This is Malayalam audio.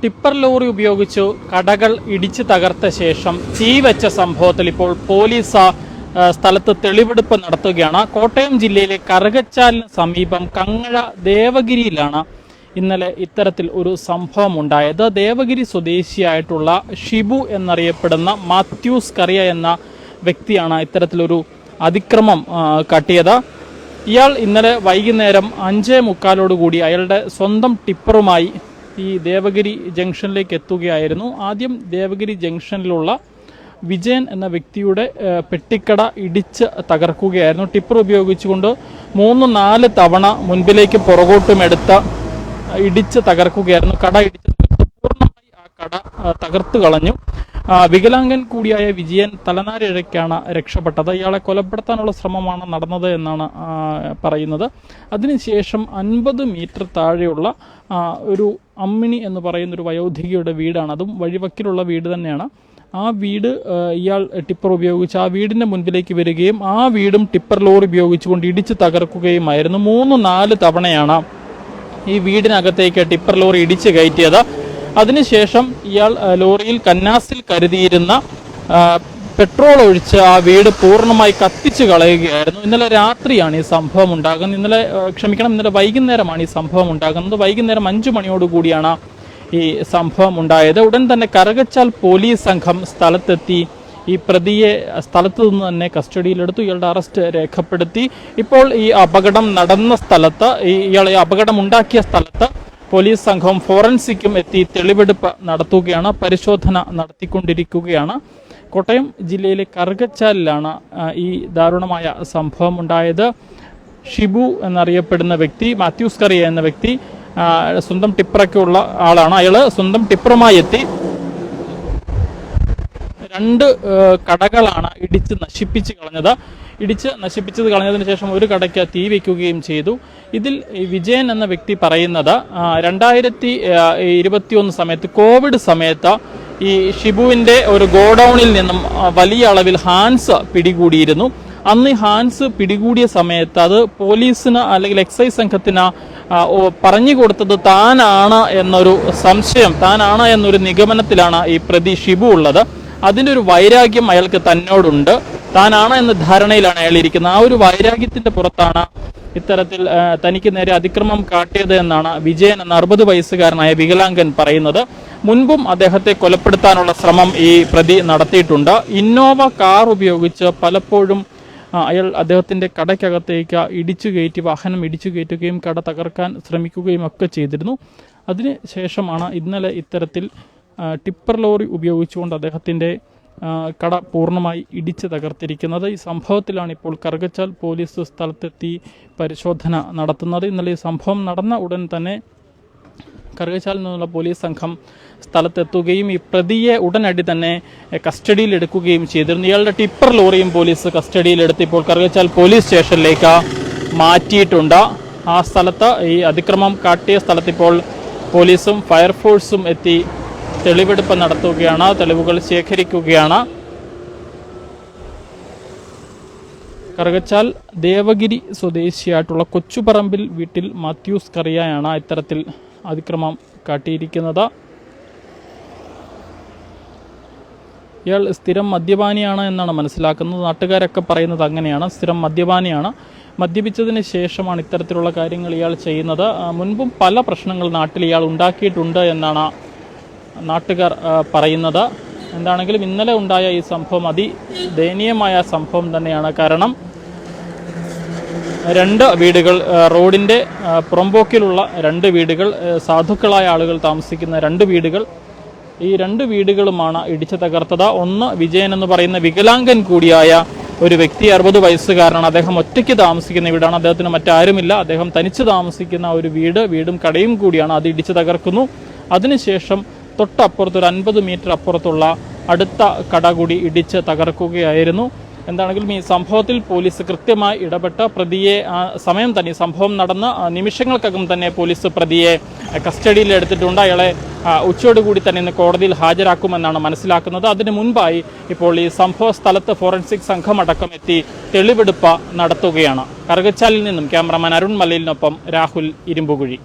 ടിപ്പർ ലോറി ഉപയോഗിച്ച് കടകൾ ഇടിച്ചു തകർത്ത ശേഷം തീവെച്ച സംഭവത്തിൽ ഇപ്പോൾ പോലീസ് സ്ഥലത്ത് തെളിവെടുപ്പ് നടത്തുകയാണ്. കോട്ടയം ജില്ലയിലെ കറുകച്ചാലിന് സമീപം കങ്ങഴ ദേവഗിരിയിലാണ് ഇന്നലെ ഇത്തരത്തിൽ ഒരു സംഭവം ഉണ്ടായത്. ദേവഗിരി സ്വദേശിയായിട്ടുള്ള ഷിബു എന്നറിയപ്പെടുന്ന മാത്യൂസ് കറിയ എന്ന വ്യക്തിയാണ് ഇത്തരത്തിലൊരു അതിക്രമം കാട്ടിയത്. ഇയാൾ ഇന്നലെ വൈകുന്നേരം 5:45 അയാളുടെ സ്വന്തം ടിപ്പറുമായി ഈ ദേവഗിരി ജംഗ്ഷനിലേക്ക് എത്തുകയായിരുന്നു. ആദ്യം ദേവഗിരി ജംഗ്ഷനിലുള്ള വിജയൻ എന്ന വ്യക്തിയുടെ പെട്ടിക്കട ഇടിച്ച് തകർക്കുകയായിരുന്നു. ടിപ്പർ ഉപയോഗിച്ചുകൊണ്ട് 3-4 തവണ മുൻപിലേക്ക് പുറകോട്ടും എടുത്ത് ഇടിച്ച് തകർക്കുകയായിരുന്നു. കട ഇടിച്ച് പൂർണ്ണമായി ആ കട തകർത്തു കളഞ്ഞു. വികലാംഗൻ കൂടിയായ വിജയൻ തലനാരിഴയ്ക്കാണ് രക്ഷപ്പെട്ടത്. ഇയാളെ കൊലപ്പെടുത്താനുള്ള ശ്രമമാണ് നടന്നത് എന്നാണ് പറയുന്നത്. അതിനുശേഷം 50 മീറ്റർ താഴെയുള്ള ഒരു അമ്മിണി എന്ന് പറയുന്ന ഒരു വയോധികയുടെ വീടാണ്. അതും വഴിവക്കിലുള്ള വീട് തന്നെയാണ്. ആ വീട് ഇയാൾ ടിപ്പർ ഉപയോഗിച്ച് ആ വീടിൻ്റെ മുൻപിലേക്ക് വരികയും ആ വീടും ടിപ്പർ ലോറി ഉപയോഗിച്ചുകൊണ്ട് ഇടിച്ച് തകർക്കുകയുമായിരുന്നു. 3-4 തവണയാണ് ഈ വീടിനകത്തേക്ക് ടിപ്പർ ലോറി ഇടിച്ച് കയറ്റിയത്. അതിനുശേഷം ഇയാൾ ലോറിയിൽ കന്നാസിൽ കരുതിയിരുന്ന പെട്രോൾ ഒഴിച്ച് ആ വീട് പൂർണ്ണമായി കത്തിച്ചു കളയുകയായിരുന്നു. ഇന്നലെ രാത്രിയാണ് ഈ സംഭവം ഉണ്ടാകുന്നത്. ഇന്നലെ വൈകുന്നേരമാണ് ഈ സംഭവം ഉണ്ടാകുന്നത്. വൈകുന്നേരം 5 മണിയോടുകൂടിയാണ് ഈ സംഭവം ഉണ്ടായത്. ഉടൻ തന്നെ കറുകച്ചാൽ പോലീസ് സംഘം സ്ഥലത്തെത്തി ഈ പ്രതിയെ സ്ഥലത്തു നിന്ന് തന്നെ കസ്റ്റഡിയിലെടുത്തു. ഇയാളുടെ അറസ്റ്റ് രേഖപ്പെടുത്തി. ഇപ്പോൾ ഈ അപകടം നടന്ന സ്ഥലത്ത് ഇയാളെ അപകടമുണ്ടാക്കിയ സ്ഥലത്ത് പോലീസ് സംഘവും ഫോറൻസിക്കും എത്തി തെളിവെടുപ്പ് നടത്തുകയാണ്, പരിശോധന നടത്തിക്കൊണ്ടിരിക്കുകയാണ്. കോട്ടയം ജില്ലയിലെ കറുകച്ചാലിലാണ് ഈ ദാരുണമായ സംഭവം ഉണ്ടായത്. ഷിബു എന്നറിയപ്പെടുന്ന വ്യക്തി, മാത്യൂസ് കറിയ എന്ന വ്യക്തി സ്വന്തം ടിപ്പറൊക്കെ ഉള്ള ആളാണ്. അയാൾ സ്വന്തം ടിപ്പറുമായി എത്തി 2 കടകളാണ് ഇടിച്ച് നശിപ്പിച്ച് കളഞ്ഞത്. കളഞ്ഞതിന് ശേഷം ഒരു കടയ്ക്ക് തീ വയ്ക്കുകയും ചെയ്തു. ഇതിൽ വിജയൻ എന്ന വ്യക്തി പറയുന്നത് 2021 സമയത്ത്, കോവിഡ് സമയത്ത് ഈ ഷിബുവിൻ്റെ ഒരു ഗോഡൌണിൽ നിന്നും വലിയ അളവിൽ ഹാൻസ് പിടികൂടിയിരുന്നു. അന്ന് ഈ ഹാൻസ് പിടികൂടിയ സമയത്ത് അത് പോലീസിന് അല്ലെങ്കിൽ എക്സൈസ് സംഘത്തിന് പറഞ്ഞു കൊടുത്തത് താനാണ് എന്നൊരു സംശയം, താനാണ് എന്നൊരു നിഗമനത്തിലാണ് ഈ പ്രതി ഷിബു ഉള്ളത്. അതിൻ്റെ ഒരു വൈരാഗ്യം അയാൾക്ക് തന്നോടുണ്ട്, താനാണ് എന്ന ധാരണയിലാണ് അയാൾ ഇരിക്കുന്നത്. ആ ഒരു വൈരാഗ്യത്തിൻ്റെ പുറത്താണ് ഇത്തരത്തിൽ തനിക്ക് നേരെ അതിക്രമം കാട്ടിയത് എന്നാണ് വിജയൻ എന്ന 60 വയസ്സുകാരനായ വികലാംഗൻ പറയുന്നത്. മുൻപും അദ്ദേഹത്തെ കൊലപ്പെടുത്താനുള്ള ശ്രമം ഈ പ്രതി നടത്തിയിട്ടുണ്ട്. ഇന്നോവ കാർ ഉപയോഗിച്ച് പലപ്പോഴും അയാൾ അദ്ദേഹത്തിൻ്റെ കടയ്ക്കകത്തേക്ക് വാഹനം ഇടിച്ചു കയറ്റുകയും കട തകർക്കാൻ ശ്രമിക്കുകയും ഒക്കെ ചെയ്തിരുന്നു. അതിന് ശേഷമാണ് ഇന്നലെ ഇത്തരത്തിൽ ടിപ്പർ ലോറി ഉപയോഗിച്ചുകൊണ്ട് അദ്ദേഹത്തിൻ്റെ കട പൂർണ്ണമായി ഇടിച്ച് തകർത്തിരിക്കുന്നത്. ഈ സംഭവത്തിലാണ് ഇപ്പോൾ കറുകച്ചാൽ പോലീസ് സ്ഥലത്തെത്തി പരിശോധന നടത്തുന്നത്. ഇന്നലെ ഈ സംഭവം നടന്ന ഉടൻ തന്നെ കറുകച്ചാലിൽ നിന്നുള്ള പോലീസ് സംഘം സ്ഥലത്തെത്തുകയും ഈ പ്രതിയെ ഉടനടി തന്നെ കസ്റ്റഡിയിലെടുക്കുകയും ചെയ്തിരുന്നു. ഇയാളുടെ ടിപ്പർ ലോറിയും പോലീസ് കസ്റ്റഡിയിലെടുത്ത് ഇപ്പോൾ കറുകച്ചാൽ പോലീസ് സ്റ്റേഷനിലേക്ക് മാറ്റിയിട്ടുണ്ട്. ആ സ്ഥലത്ത്, ഈ അതിക്രമം കാട്ടിയ സ്ഥലത്തിപ്പോൾ പോലീസും ഫയർഫോഴ്സും എത്തി തെളിവെടുപ്പ് നടത്തുകയാണ്, തെളിവുകൾ ശേഖരിക്കുകയാണ്. കറുകച്ചാൽ ദേവഗിരി സ്വദേശിയായിട്ടുള്ള കൊച്ചുപറമ്പിൽ വീട്ടിൽ മാത്യൂസ് കറിയയാണ് ഇത്തരത്തിൽ അതിക്രമം കാട്ടിയിരിക്കുന്നത്. ഇയാൾ സ്ഥിരം മദ്യപാനിയാണ് എന്നാണ് മനസ്സിലാക്കുന്നത്. നാട്ടുകാരൊക്കെ പറയുന്നത് അങ്ങനെയാണ്, സ്ഥിരം മദ്യപാനിയാണ്. മദ്യപിച്ചതിന് ശേഷമാണ് ഇത്തരത്തിലുള്ള കാര്യങ്ങൾ ഇയാൾ ചെയ്യുന്നത്. മുൻപും പല പ്രശ്നങ്ങൾ നാട്ടിൽ ഇയാൾ ഉണ്ടാക്കിയിട്ടുണ്ട് എന്നാണ് നാട്ടുകാർ പറയുന്നത്. എന്താണെങ്കിലും ഇന്നലെ ഉണ്ടായ ഈ സംഭവം അതിദയനീയമായ സംഭവം തന്നെയാണ്. കാരണം 2 വീടുകൾ, റോഡിൻ്റെ പുറമ്പോക്കിലുള്ള 2 വീടുകൾ, സാധുക്കളായ ആളുകൾ താമസിക്കുന്ന 2 വീടുകൾ, ഈ 2 വീടുകളുമാണ് ഇടിച്ചു തകർത്തത്. ഒന്ന് വിജയൻ എന്ന് പറയുന്ന വികലാംഗൻ കൂടിയായ ഒരു വ്യക്തി, 60 വയസ്സുകാരനാണ്. അദ്ദേഹം ഒറ്റയ്ക്ക് താമസിക്കുന്ന വീടാണ്, അദ്ദേഹത്തിന് മറ്റാരുമില്ല. അദ്ദേഹം തനിച്ച് താമസിക്കുന്ന ഒരു വീടും കടയും കൂടിയാണ്. അത് ഇടിച്ചു തകർക്കുന്നു. അതിനുശേഷം തൊട്ടപ്പുറത്ത് ഒരു 50 മീറ്റർ അപ്പുറത്തുള്ള അടുത്ത കട കൂടി ഇടിച്ച് തകർക്കുകയായിരുന്നു. എന്താണെങ്കിലും ഈ സംഭവത്തിൽ പോലീസ് കൃത്യമായി ഇടപെട്ട പ്രതിയെ സമയം തന്നെ, സംഭവം നടന്ന നിമിഷങ്ങൾക്കകം തന്നെ പോലീസ് പ്രതിയെ കസ്റ്റഡിയിലെടുത്തിട്ടുണ്ട്. അയാളെ ഉച്ചയോടുകൂടി തന്നെ ഇന്ന് കോടതിയിൽ ഹാജരാക്കുമെന്നാണ് മനസ്സിലാക്കുന്നത്. അതിനു മുൻപായി ഇപ്പോൾ ഈ സംഭവ സ്ഥലത്ത് ഫോറൻസിക് സംഘമടക്കം എത്തി തെളിവെടുപ്പ് നടത്തുകയാണ്. കറുകച്ചാലിൽ നിന്നും ക്യാമറമാൻ അരുൺ മലയിലിനൊപ്പം രാഹുൽ ഇരുമ്പുകുഴി.